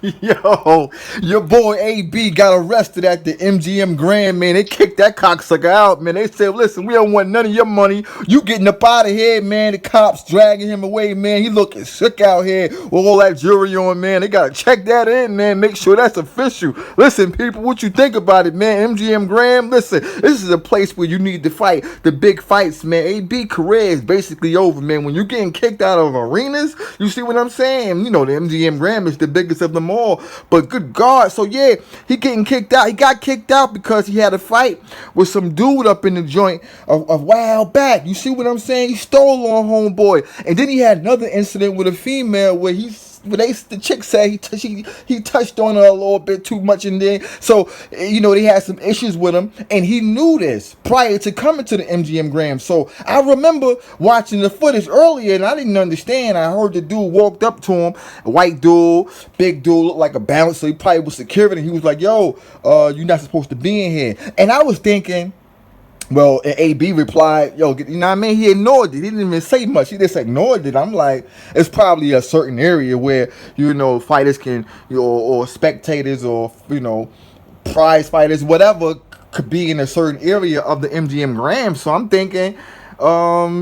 Yo, your boy AB got arrested at the MGM Grand, man. They kicked that cocksucker out, man. They said, listen, we don't want none of your money. You getting up out of here, man. The cops dragging him away, man. He looking sick out here with all that jewelry on, man. They got to check that in, man. Make sure that's official. Listen, people, what you think about it, man? MGM Grand, listen, this is a place where you need to fight the big fights, man. AB career is basically over, man. When you're getting kicked out of arenas, you see what I'm saying? You know, the MGM Grand is the biggest of them all. But good God, so yeah, he getting kicked out. He got kicked out because he had a fight with some dude up in the joint a while back. You see what I'm saying? He stole on homeboy. And then he had another incident with a female where the chick said he touched on her a little bit too much, and then so they had some issues with him, and he knew this prior to coming to the MGM Grand. So I remember watching the footage earlier, and I didn't understand. I heard the dude walked up to him, a white dude, big dude, looked like a bouncer. He probably was security. He was like, "Yo, you're not supposed to be in here." And I was thinking, well, and AB replied, yo, you know what I mean? He ignored it. He didn't even say much. He just ignored it. I'm like, it's probably a certain area where, fighters can, or spectators or, prize fighters, whatever, could be in a certain area of the MGM Grand. So I'm thinking,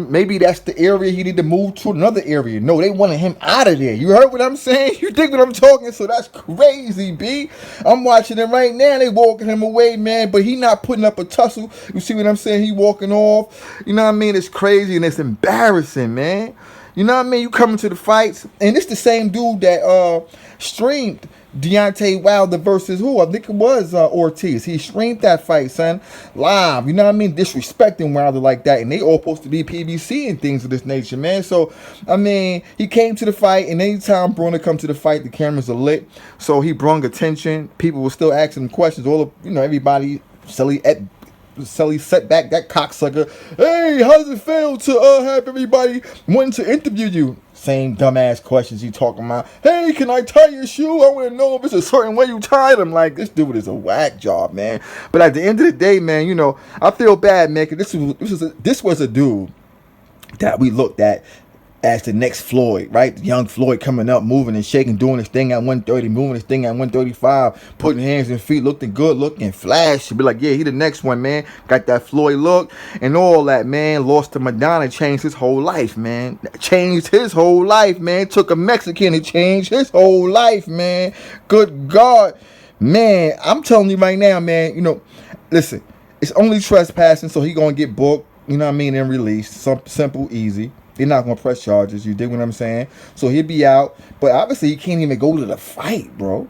maybe that's the area he need to move to another area. No, they wanted him out of there. You heard what I'm saying? You think what I'm talking? So that's crazy, B. I'm watching it right now. They walking him away, man, but he not putting up a tussle. You see what I'm saying? He walking off. You know what I mean? It's crazy and it's embarrassing, man. You know what I mean? You coming to the fights, and it's the same dude that streamed Deontay Wilder versus who? I think it was Ortiz. He streamed that fight, son, live. You know what I mean? Disrespecting Wilder like that, and they all supposed to be PBC and things of this nature, man. So, I mean, he came to the fight, and anytime Broner come to the fight, the cameras are lit. So he brung attention. People were still asking him questions. All of, everybody, Sully set back that cocksucker. Hey, how does it feel to have everybody wanting to interview you? Same dumbass questions he talking about. Hey, can I tie your shoe? I want to know if it's a certain way you tie them. Like, this dude is a whack job, man. But at the end of the day, man, I feel bad, man, because this was a dude that we looked at as the next Floyd, right? The young Floyd coming up, moving and shaking, doing his thing at 130, moving his thing at 135, putting hands and feet, looking good, looking flash. Be like, yeah, he the next one, man. Got that Floyd look and all that, man. Lost to Madonna, changed his whole life, man. Changed his whole life, man. Took a Mexican and changed his whole life, man. Good God. Man, I'm telling you right now, man, listen, it's only trespassing, so he gonna get booked, and released. Simple, easy. They're not going to press charges. You dig what I'm saying? So he'll be out. But obviously, he can't even go to the fight, bro.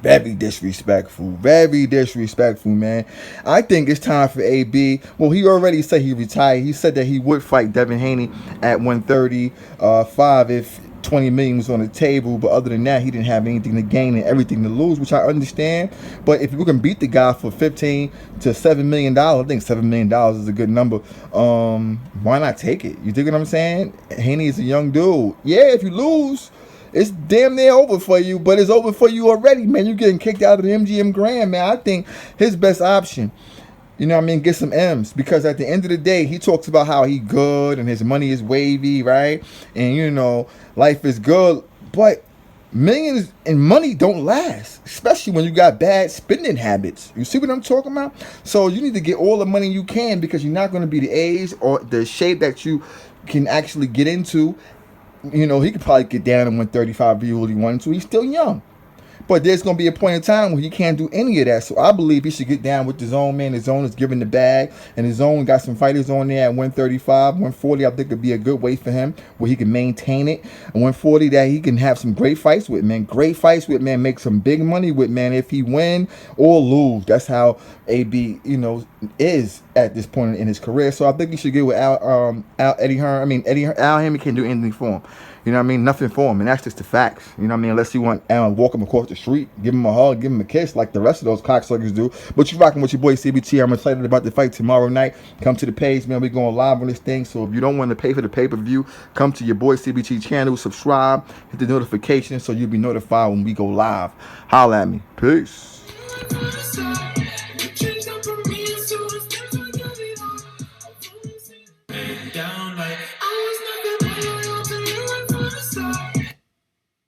Very disrespectful. Very disrespectful, man. I think it's time for AB. Well, he already said he retired. He said that he would fight Devin Haney at 135 if 20 million was on the table, but other than that, he didn't have anything to gain and everything to lose, which I understand. But if you can beat the guy for $15 to $7 million, I think $7 million is a good number. Why not take it? You dig what I'm saying? Haney is a young dude. Yeah, if you lose, it's damn near over for you, but it's over for you already, man. You're getting kicked out of the MGM Grand, man. I think his best option, get some M's, because at the end of the day, he talks about how he good and his money is wavy, right? And, life is good, but millions in money don't last, especially when you got bad spending habits. You see what I'm talking about? So you need to get all the money you can, because you're not going to be the age or the shape that you can actually get into. He could probably get down to 135 if he really wanted to. He's still young. But there's going to be a point in time where he can't do any of that. So I believe he should get down with the zone, man. The zone is giving the bag. And the zone got some fighters on there at 135, 140. I think would be a good weight for him where he can maintain it. And 140 that he can have some great fights with, man. Great fights with, man. Make some big money with, man. If he win or lose. That's how AB, is at this point in his career. So I think he should get with Eddie Hearn. Al Hammond can't do anything for him. Nothing for him, and that's just the facts. Unless you want Alan walk him across the street, give him a hug, give him a kiss, like the rest of those cocksuckers do. But you rocking with your boy CBT. I'm excited about the fight tomorrow night. Come to the page, man. We're going live on this thing. So if you don't want to pay for the pay-per-view, come to your boy CBT channel, subscribe, hit the notification so you'll be notified when we go live. Holla at me. Peace.